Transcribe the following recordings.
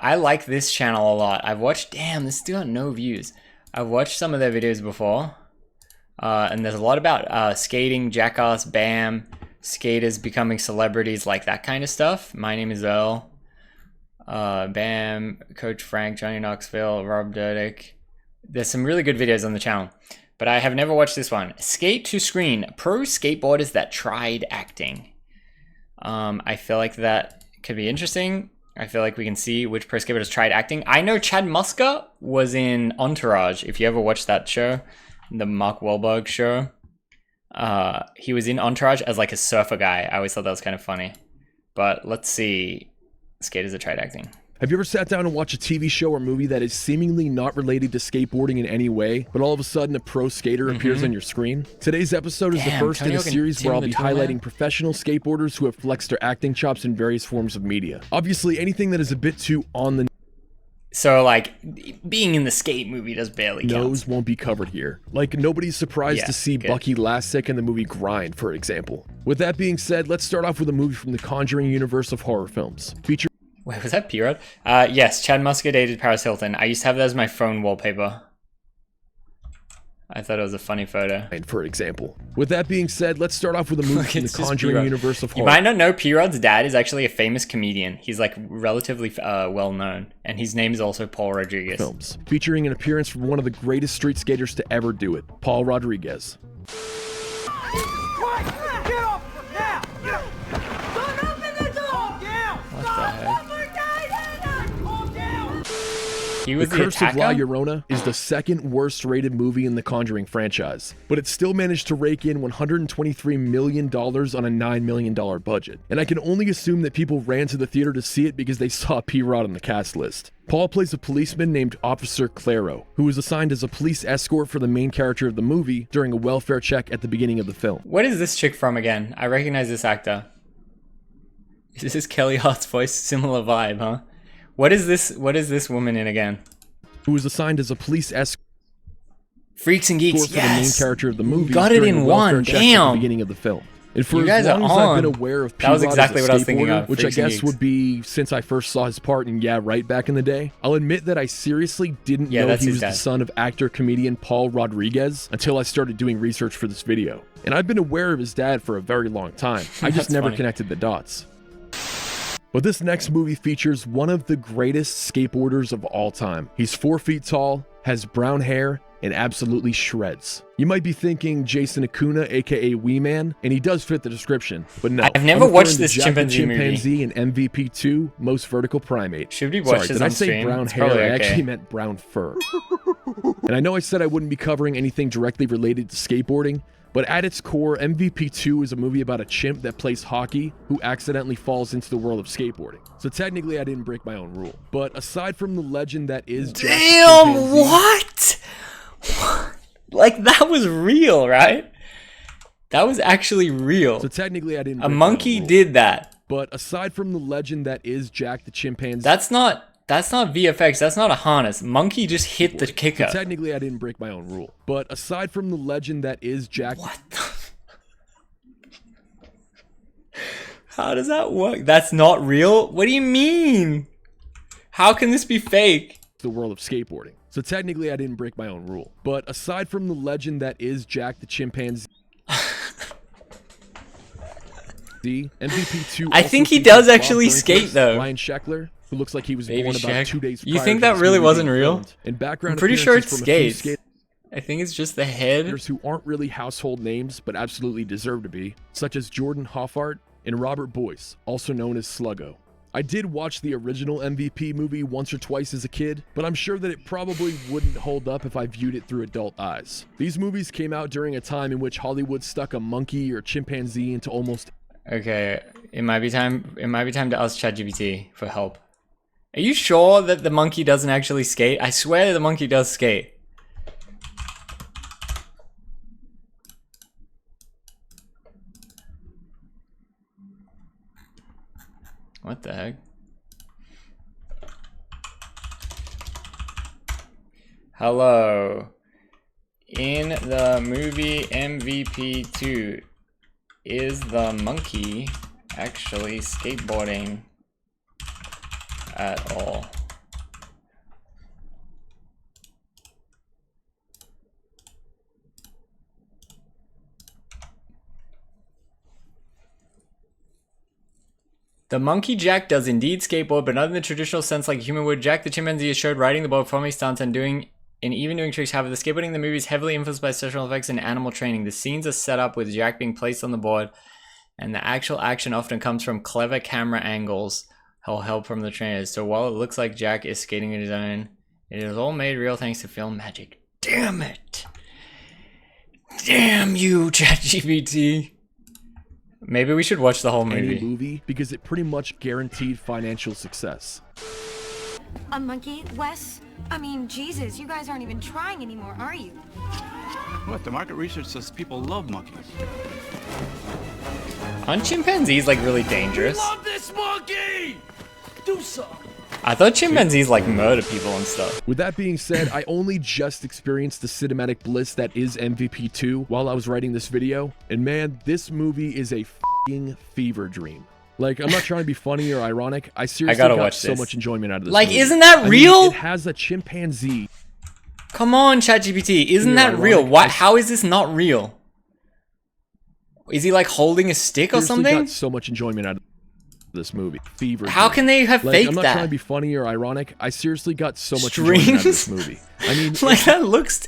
I like this channel a lot. I've watched, damn, this still got no views. I've watched some of their videos before. And there's a lot about skating, jackass, BAM, skaters becoming celebrities, like that kind of stuff. My name is Earl. BAM, Coach Frank, Johnny Knoxville, Rob Dyrdek. There's some really good videos on the channel, but I have never watched this one. Skate to Screen, pro skateboarders that tried acting. I feel like that could be interesting. I feel like we can see which pro skateboarders tried acting. I know Chad Muska was in Entourage. If you ever watched that show, the Mark Wahlberg show, he was in Entourage as like a surfer guy. I always thought that was kind of funny. But let's see, skaters that tried acting. Have you ever sat down and watched a TV show or movie that is seemingly not related to skateboarding in any way, but all of a sudden a pro skater appears on your screen? Today's episode is the first in a series where I'll be highlighting professional skateboarders who have flexed their acting chops in various forms of media. Obviously, anything that is a bit too on the so like being in the skate movie does barely count. Nose won't be covered here. Like nobody's surprised to see Bucky Lasek in the movie Grind, for example. With that being said, let's start off with a movie from the Conjuring universe of horror films. Wait, was that P-Rod? Yes, Chad Muska dated Paris Hilton. I used to have that as my phone wallpaper. I thought it was a funny photo. For example. With that being said, let's start off with a movie from the Conjuring universe of horror. You might not know P-Rod's dad is actually a famous comedian. He's like relatively well known, and his name is also Paul Rodriguez. Films featuring an appearance from one of the greatest street skaters to ever do it, Paul Rodriguez. The Curse of La Llorona is the second worst rated movie in the Conjuring franchise, but it still managed to rake in $123 million on a $9 million budget. And I can only assume that people ran to the theater to see it because they saw P-Rod on the cast list. Paul plays a policeman named Officer Claro, who was assigned as a police escort for the main character of the movie during a welfare check at the beginning of the film. What is this chick from again? I recognize this actor. Is this Kelly Hart's voice? Similar vibe, huh? What is this woman in again? Who was assigned as a police escort Freaks and Geeks, for the main character of the movie. Got it in one, damn. At the beginning of the film. And for you guys as long as I've been aware of P-Rod, that was exactly what I was thinking of. Which I guess would be since I first saw his part in Yeah Right back in the day. I'll admit that I seriously didn't know he was the son of actor-comedian Paul Rodriguez until I started doing research for this video. And I've been aware of his dad for a very long time. I just never connected the dots. But this next movie features one of the greatest skateboarders of all time. He's 4 feet tall, has brown hair, and absolutely shreds. You might be thinking Jason Acuna, aka Wee Man, and he does fit the description, but no. I've never watched this chimpanzee movie. And MVP 2, Most Vertical Primate. Should we watch this on stream? Did I say brown hair? I actually meant brown fur. And I know I said I wouldn't be covering anything directly related to skateboarding, but at its core, MVP 2 is a movie about a chimp that plays hockey who accidentally falls into the world of skateboarding. So technically I didn't break my own rule. But aside from the legend that is damn, what? Like that was real, right? That was actually real. So technically I didn't break my own rule. A monkey did that. But aside from the legend that is Jack the chimpanzee, That's not VFX, that's not a harness. Monkey just hit the kicker. So technically I didn't break my own rule. But aside from the legend that is Jack... What the... How does that work? That's not real? What do you mean? How can this be fake? The world of skateboarding. So technically I didn't break my own rule. But aside from the legend that is Jack the chimpanzee... MVP 2 I think he does actually skate though. Ryan Sheckler, who looks like he was born about 2 days prior. You think that really wasn't real? And background I'm pretty sure it's skates. I think it's just the head. Who aren't really household names, but absolutely deserve to be, such as Jordan Hoffart and Robert Boyce, also known as Sluggo. I did watch the original MVP movie once or twice as a kid, but I'm sure that it probably wouldn't hold up if I viewed it through adult eyes. These movies came out during a time in which Hollywood stuck a monkey or chimpanzee into almost... Okay, it might be time to ask ChatGPT for help. Are you sure that the monkey doesn't actually skate? I swear the monkey does skate. What the heck? Hello. In the movie MVP 2, is the monkey actually skateboarding at all? The monkey Jack does indeed skateboard, but not in the traditional sense like a human would. Jack the chimpanzee is showed riding the board, performing stunts, and even doing tricks. However, the skateboarding in the movie is heavily influenced by special effects and animal training. The scenes are set up with Jack being placed on the board, and the actual action often comes from clever camera angles or help from the trainers. So while it looks like Jack is skating on his own, it is all made real thanks to film magic. Damn it! Damn you, ChatGPT. Maybe we should watch the whole movie. Because it pretty much guaranteed financial success. A monkey, Wes? I mean, Jesus, you guys aren't even trying anymore, are you? What? The market research says people love monkeys. Aren't chimpanzees like really dangerous? We love this monkey! Do something. I thought chimpanzees like murder people and stuff. With that being said, I only just experienced the cinematic bliss that is MVP 2 while I was writing this video, and man, this movie is a f***ing fever dream. Like, I'm not trying to be funny or ironic. I seriously got so much enjoyment out of this movie. Isn't that real? I mean, it has a chimpanzee. Come on, ChatGPT. Isn't that real? What? How is this not real? Is he like holding a stick or something? I got so much enjoyment out of this movie. Fever. How can they have faked that? I'm not trying to be funny or ironic. I seriously got so much enjoyment out of this movie. I mean, like that looks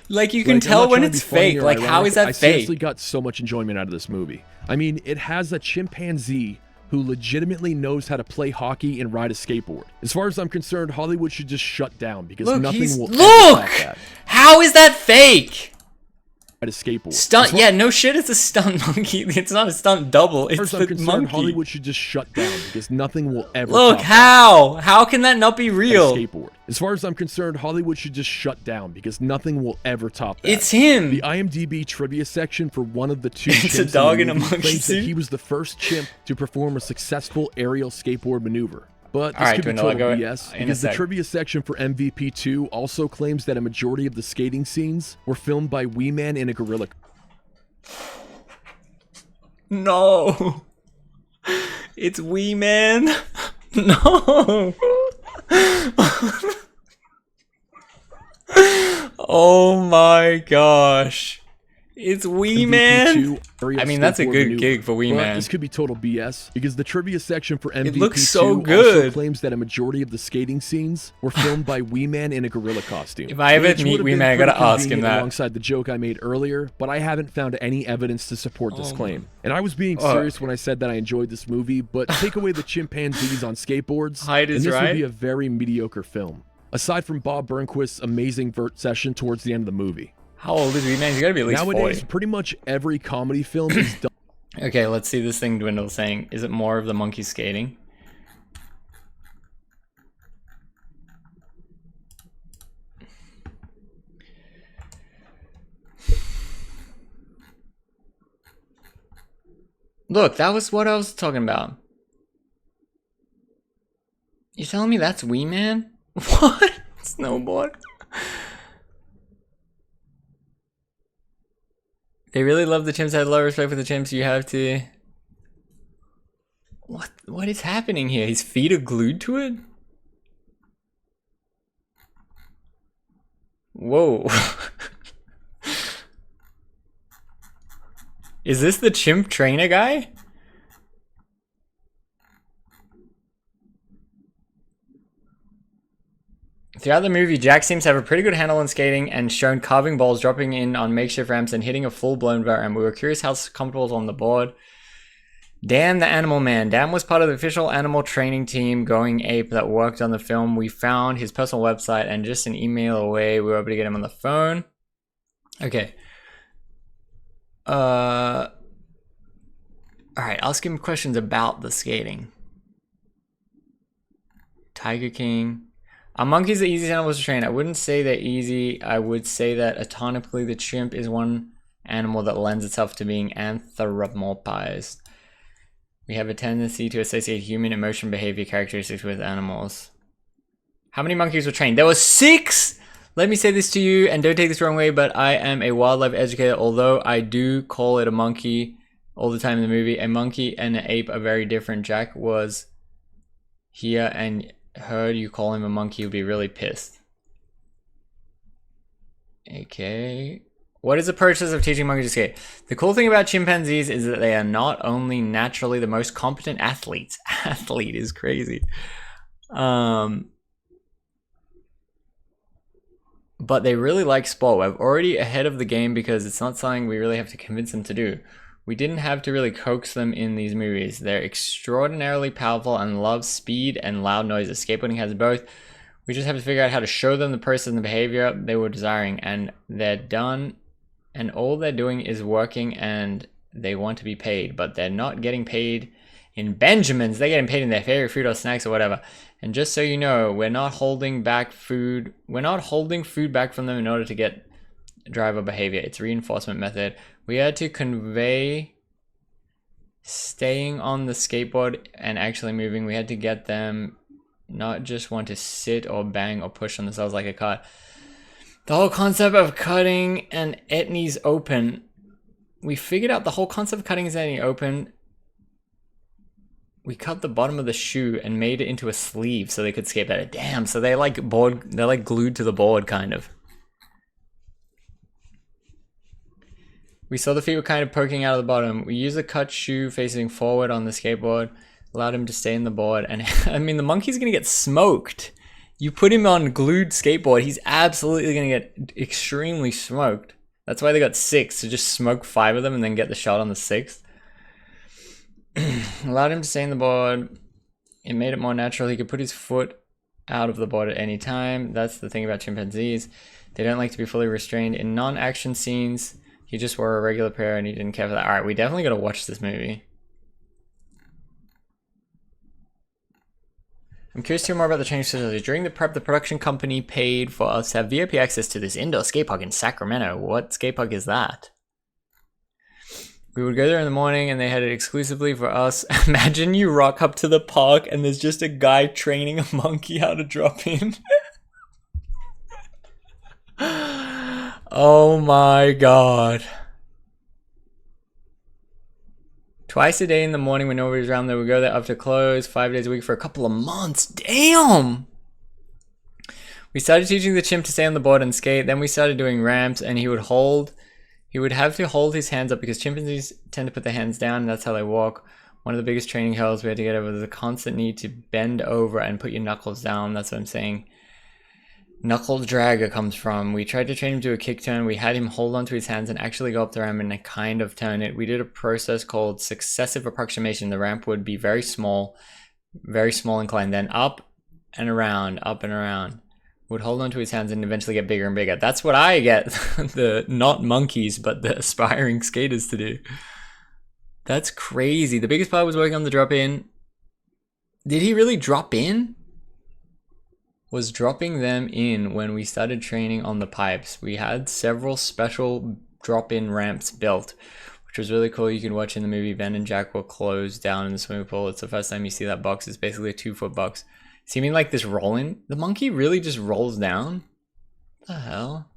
like you can tell when it's fake. Like how is that fake? I seriously got so much enjoyment out of this movie. I mean, it has a chimpanzee who legitimately knows how to play hockey and ride a skateboard. As far as I'm concerned, Hollywood should just shut down because nothing will ever top that. How is that fake? At a skateboard. Stunt, yeah, no shit, it's a stunt monkey. It's not a stunt double, it's the monkey. Hollywood should just shut down because nothing will ever Look, top how? How can that not be real? Skateboard. As far as I'm concerned, Hollywood should just shut down because nothing will ever top that. It's him. The IMDb trivia section for one of the two it's a dog in a monkey claims suit. that he was the first chimp to perform a successful aerial skateboard maneuver. But this could be total BS, because the trivia section for MVP 2 also claims that a majority of the skating scenes were filmed by Wee Man in a gorilla. No. It's Wee Man. No. Oh my gosh. It's Wee Man. I mean, that's a good gig for Wee Man. This could be total BS because the trivia section for MVP 2 looks so good. Also claims that a majority of the skating scenes were filmed by Wee Man in a gorilla costume. If I ever meet Wee Man, I gotta ask him that. Alongside the joke I made earlier, but I haven't found any evidence to support this claim. And I was being serious when I said that I enjoyed this movie, but take away the chimpanzees on skateboards, and this would be a very mediocre film. Aside from Bob Burnquist's amazing vert session towards the end of the movie. How old is Wee Man? He's gotta be at least 40. Nowadays, pretty much every comedy film is done. Okay, let's see this thing dwindle saying, is it more of the monkey skating? Look, that was what I was talking about. You're telling me that's Wee Man? What? Snowboard? They really love the chimps. I had a lot of respect for the chimps. You have to... What is happening here? His feet are glued to it? Whoa. Is this the chimp trainer guy? Throughout the movie, Jack seems to have a pretty good handle on skating and shown carving balls, dropping in on makeshift ramps, and hitting a full-blown vert ramp. We were curious how comfortable it was on the board. Dan the Animal Man. Dan was part of the official animal training team Going Ape that worked on the film. We found his personal website, and just an email away, we were able to get him on the phone. Okay. Alright, ask him questions about the skating. Tiger King. A monkey is the easiest animal to train. I wouldn't say they're easy. I would say that anatomically the chimp is one animal that lends itself to being anthropomorphized. We have a tendency to associate human emotion behavior characteristics with animals. How many monkeys were trained? There were 6! Let me say this to you, and don't take this the wrong way, but I am a wildlife educator, although I do call it a monkey all the time in the movie. A monkey and an ape are very different. Jack was here and heard you call him a monkey, would be really pissed. Okay. What is the process of teaching monkeys to skate? The cool thing about chimpanzees is that they are not only naturally the most competent athletes. Athlete is crazy. But they really like sport. We're already ahead of the game because it's not something we really have to convince them to do. We didn't have to really coax them in these movies. They're extraordinarily powerful and love speed and loud noises. Skateboarding has both. We just have to figure out how to show them the process and the behavior they were desiring, and they're done. And all they're doing is working, and they want to be paid, but they're not getting paid in Benjamins. They're getting paid in their favorite food or snacks or whatever. And just so you know, we're not holding back food. We're not holding food back from them in order to get driver behavior. It's a reinforcement method. We had to convey staying on the skateboard and actually moving. We had to get them not just want to sit or bang or push on themselves like a cut. The whole concept of cutting an etnies open. We figured out the whole concept of cutting an etnie open. We cut the bottom of the shoe and made it into a sleeve so they could skate better. Damn, so they're like glued to the board, kind of. We saw the feet were kind of poking out of the bottom. We used a cut shoe facing forward on the skateboard, allowed him to stay in the board, and I mean, the monkey's gonna get smoked. You put him on glued skateboard, he's absolutely gonna get extremely smoked. That's why they got 6, to just smoke 5 of them and then get the shot on the 6th. Allowed him to stay in the board. It made it more natural. He could put his foot out of the board at any time. That's the thing about chimpanzees. They don't like to be fully restrained. In non-action scenes, he just wore a regular pair and he didn't care for that. Alright, we definitely gotta watch this movie. I'm curious to hear more about the training facility. During the prep, the production company paid for us to have VIP access to this indoor skate park in Sacramento. What skate park is that? We would go there in the morning and they had it exclusively for us. Imagine you rock up to the park and there's just a guy training a monkey how to drop in. Oh my god. Twice a day in the morning when nobody's around, they would go there after close, 5 days a week for a couple of months. Damn! We started teaching the chimp to stay on the board and skate. Then we started doing ramps and he would have to hold his hands up because chimpanzees tend to put their hands down and that's how they walk. One of the biggest training hurdles we had to get over was the constant need to bend over and put your knuckles down. That's what I'm saying. Knuckle dragger comes from. We tried to train him to do a kick turn. We had him hold onto his hands and actually go up the ramp and kind of turn it. We did a process called successive approximation. The ramp would be very small incline, then up and around, up and around. Would hold onto his hands and eventually get bigger and bigger. That's what I get the not monkeys, but the aspiring skaters to do. That's crazy. The biggest part was working on the drop in. Did he really drop in? Was dropping them in when we started training on the pipes. We had several special drop-in ramps built, which was really cool. You can watch in the movie. Ben and Jack will close down in the swimming pool. It's the first time you see that box. It's basically a 2-foot box. Seeming like this rolling. The monkey really just rolls down? What the hell?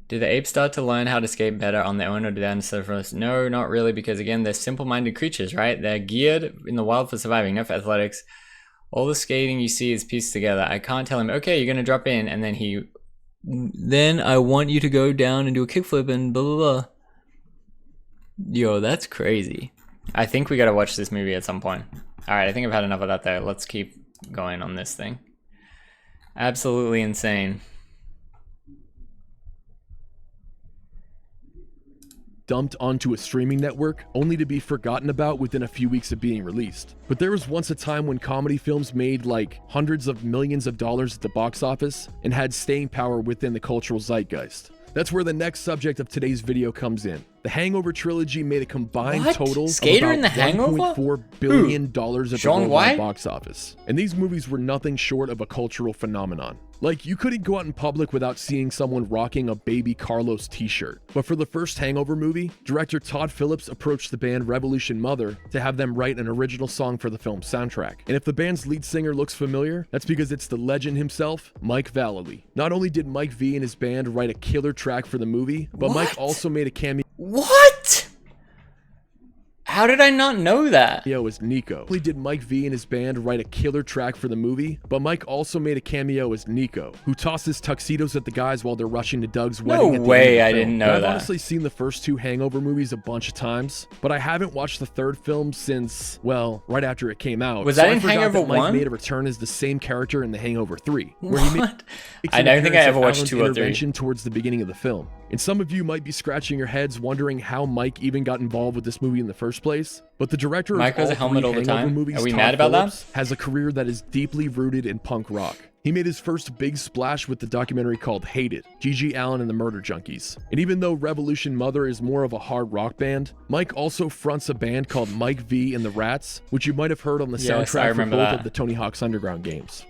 Do the apes start to learn how to skate better on their own or do they instead of us? No, not really, because again, they're simple-minded creatures, right? They're geared in the wild for surviving, no for athletics. All the skating you see is pieced together. I can't tell him, okay, you're gonna drop in, and then I want you to go down and do a kickflip and blah, blah, blah. Yo, that's crazy. I think we gotta watch this movie at some point. Alright, I think I've had enough of that there. Let's keep going on this thing. Absolutely insane. Dumped onto a streaming network, only to be forgotten about within a few weeks of being released. But there was once a time when comedy films made like hundreds of millions of dollars at the box office and had staying power within the cultural zeitgeist. That's where the next subject of today's video comes in. The Hangover trilogy made a combined total Skater of about $1.4 billion at the worldwide box office. And these movies were nothing short of a cultural phenomenon. Like, you couldn't go out in public without seeing someone rocking a Baby Carlos t-shirt. But for the first Hangover movie, director Todd Phillips approached the band Revolution Mother to have them write an original song for the film's soundtrack. And if the band's lead singer looks familiar, that's because it's the legend himself, Mike Vallely. Not only did Mike V and his band write a killer track for the movie, but Mike also made a cameo. What? How did I not know that? Cameo as Nico. Not only did Mike V and his band write a killer track for the movie, but Mike also made a cameo as Nico, who tosses tuxedos at the guys while they're rushing to Doug's wedding. No way, I didn't know that. I've honestly seen the first 2 Hangover movies a bunch of times, but I haven't watched the 3rd film since, well, right after it came out. Was that in Hangover 1? Mike made a return as the same character in the Hangover 3, where he made I don't think I ever watched 2 or 3. Towards the beginning of the film. And some of you might be scratching your heads wondering how Mike even got involved with this movie in the first place. But the director of all 3 Hangover movies, Are we mad about that? has a career that is deeply rooted in punk rock. He made his first big splash with the documentary called Hate It, Gigi Allen and the Murder Junkies. And even though Revolution Mother is more of a hard rock band, Mike also fronts a band called Mike V and the Rats, which you might have heard on the soundtrack for both of the Tony Hawk's Underground games.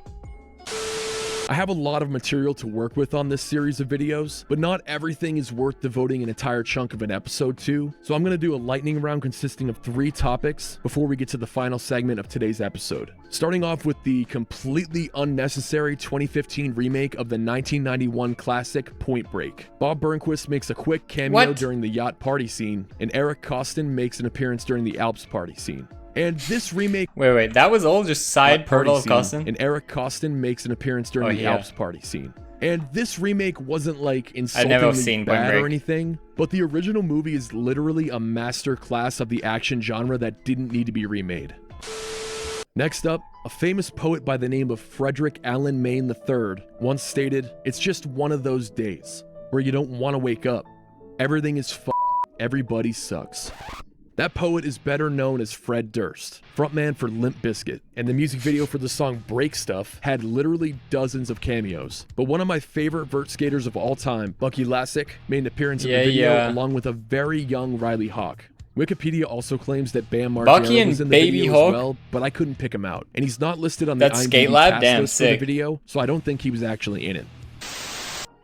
I have a lot of material to work with on this series of videos, but not everything is worth devoting an entire chunk of an episode to, so I'm going to do a lightning round consisting of 3 topics before we get to the final segment of today's episode. Starting off with the completely unnecessary 2015 remake of the 1991 classic Point Break. Bob Burnquist makes a quick cameo during the yacht party scene, and Eric Costin makes an appearance during the Alps party scene. And this remake... Wait, that was all just side portal of Costin? And Eric Costin makes an appearance during the Alps party scene. And this remake wasn't like insultingly bad or anything, but the original movie is literally a master class of the action genre that didn't need to be remade. Next up, a famous poet by the name of Frederick Allen Mayne III once stated, "It's just one of those days where you don't want to wake up. Everything is everybody sucks." That poet is better known as Fred Durst, frontman for Limp Bizkit, and the music video for the song Break Stuff had literally dozens of cameos. But one of my favorite vert skaters of all time, Bucky Lasek, made an appearance in the video along with a very young Riley Hawk. Wikipedia also claims that Bam Margera was in the video as well, but I couldn't pick him out. And he's not listed on the IMDb cast list for the video, so I don't think he was actually in it.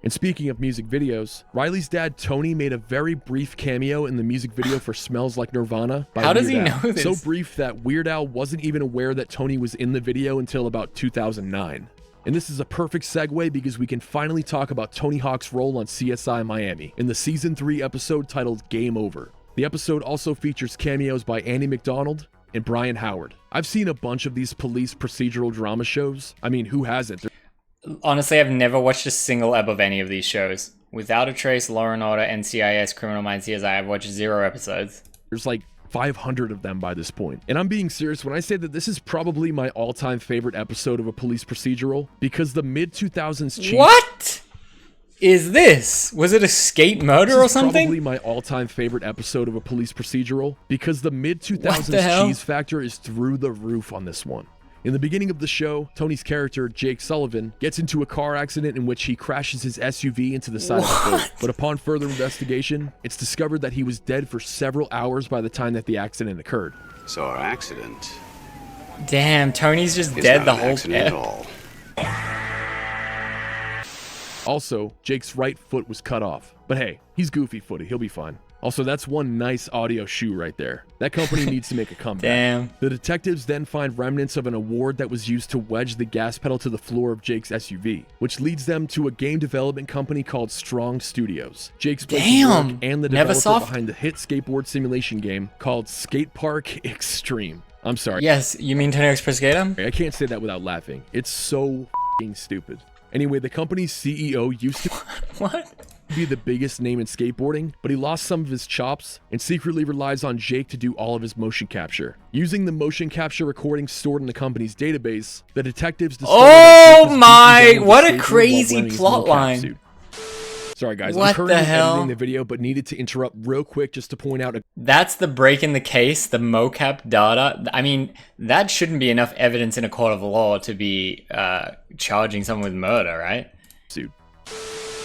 And speaking of music videos, Riley's dad Tony made a very brief cameo in the music video for Smells Like Nirvana by Weird Al. How does he know this? So brief that Weird Al wasn't even aware that Tony was in the video until about 2009. And this is a perfect segue because we can finally talk about Tony Hawk's role on CSI Miami in the Season 3 episode titled Game Over. The episode also features cameos by Andy McDonald and Brian Howard. I've seen a bunch of these police procedural drama shows. I mean, who hasn't? Honestly, I've never watched a single ep of any of these shows. Without a Trace, Law & Order, NCIS, Criminal Minds, CSI, I've watched 0 episodes. There's like 500 of them by this point. And I'm being serious when I say that this is probably my all-time favorite episode of a police procedural, because the mid-2000s cheese... What is this? Was it a skate murder or something? This is probably my all-time favorite episode of a police procedural, because the mid-2000s cheese factor is through the roof on this one. In the beginning of the show, Tony's character, Jake Sullivan, gets into a car accident in which he crashes his SUV into the side of the boat. But upon further investigation, it's discovered that he was dead for several hours by the time that the accident occurred. So our accident... Damn, Tony's just dead the whole at all. Also, Jake's right foot was cut off. But hey, he's goofy footed, he'll be fine. Also, that's one nice audio shoe right there. That company needs to make a comeback. Damn. The detectives then find remnants of an award that was used to wedge the gas pedal to the floor of Jake's SUV, which leads them to a game development company called Strong Studios. Jake's place of work and the developer behind the hit skateboard simulation game called Skate Park Extreme. I'm sorry. Yes, you mean Tony Hawk's Pro Skater? I can't say that without laughing. It's so f***ing stupid. Anyway, the company's CEO used to... What? Be the biggest name in skateboarding, but he lost some of his chops and secretly relies on Jake to do all of his motion capture. Using the motion capture recordings stored in the company's database, the detectives discovered what a crazy plot line. Sorry guys, I'm currently editing the video, but needed to interrupt real quick just to point out That's the break in the case, the mocap data. I mean, that shouldn't be enough evidence in a court of law to be charging someone with murder, right?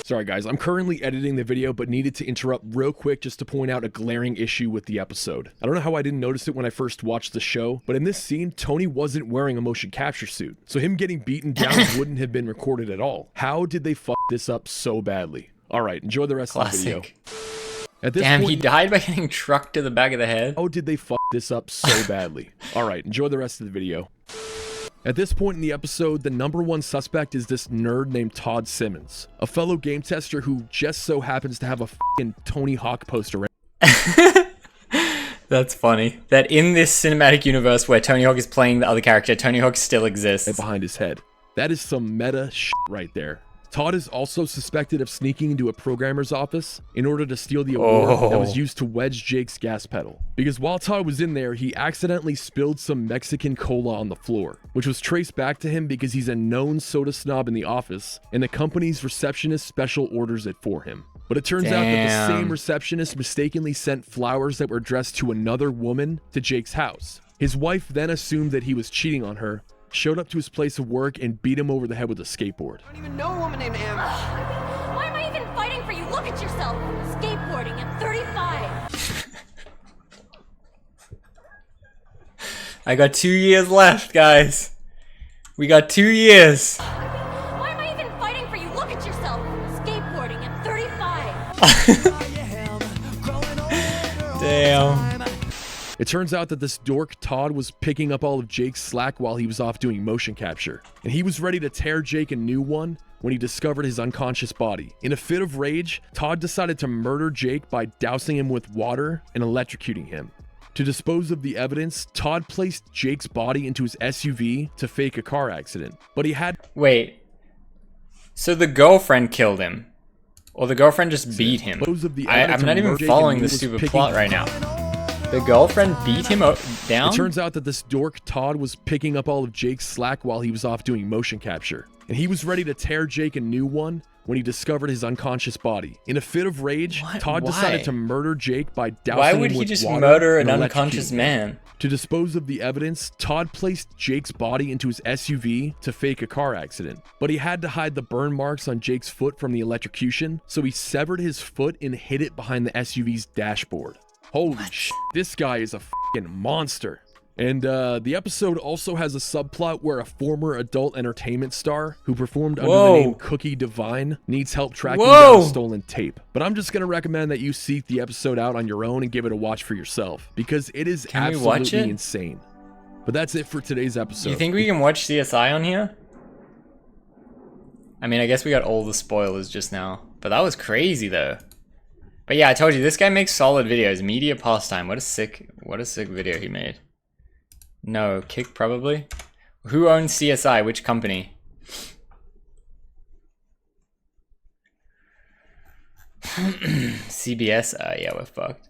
Sorry guys, I'm currently editing the video, but needed to interrupt real quick just to point out a glaring issue with the episode. I don't know how I didn't notice it when I first watched the show, but in this scene, Tony wasn't wearing a motion capture suit, so him getting beaten down wouldn't have been recorded at all. How did they fuck this up so badly? Alright, enjoy the rest of the video. At this Damn, point, he died by getting trucked to the back of the head? How did they fuck this up so badly? Alright, enjoy the rest of the video. At this point in the episode, the #1 suspect is this nerd named Todd Simmons, a fellow game tester who just so happens to have a f***ing Tony Hawk poster. That's funny. That in this cinematic universe where Tony Hawk is playing the other character, Tony Hawk still exists. Behind his head. That is some meta shit right there. Todd is also suspected of sneaking into a programmer's office in order to steal the award that was used to wedge Jake's gas pedal. Because while Todd was in there, he accidentally spilled some Mexican cola on the floor, which was traced back to him because he's a known soda snob in the office, and the company's receptionist special orders it for him. But it turns out that the same receptionist mistakenly sent flowers that were addressed to another woman to Jake's house. His wife then assumed that he was cheating on her, showed up to his place of work, and beat him over the head with a skateboard. I don't even know a woman named Amber. Why am I even fighting for you? Look at yourself. Skateboarding at 35. I got 2 years left, guys. We got 2 years. Why am I even fighting for you? Look at yourself. Skateboarding at 35. Damn. It turns out that this dork Todd was picking up all of Jake's slack while he was off doing motion capture, and he was ready to tear Jake a new one when he discovered his unconscious body. In a fit of rage, Todd decided to murder Jake by dousing him with water and electrocuting him. To dispose of the evidence, Todd placed Jake's body into his SUV to fake a car accident, but he had— Wait, so the girlfriend killed him? Or the girlfriend just beat him? I'm not even following the stupid plot right now. The girlfriend beat him down? It turns out that this dork Todd was picking up all of Jake's slack while he was off doing motion capture, and he was ready to tear Jake a new one when he discovered his unconscious body. In a fit of rage, Todd decided to murder Jake by dousing him with water. Why would he just murder an unconscious man? To dispose of the evidence, Todd placed Jake's body into his SUV to fake a car accident, but he had to hide the burn marks on Jake's foot from the electrocution, so he severed his foot and hid it behind the SUV's dashboard. Holy shit, this guy is a f***ing monster. And the episode also has a subplot where a former adult entertainment star who performed under the name Cookie Divine needs help tracking down stolen tape. But I'm just going to recommend that you seek the episode out on your own and give it a watch for yourself, because it is absolutely insane. But that's it for today's episode. You think we can watch CSI on here? I mean, I guess we got all the spoilers just now, but that was crazy though. But yeah, I told you, this guy makes solid videos. Media Pastime. What a sick video he made. No, Kick probably. Who owns CSI? Which company? CBS? Yeah, we're fucked.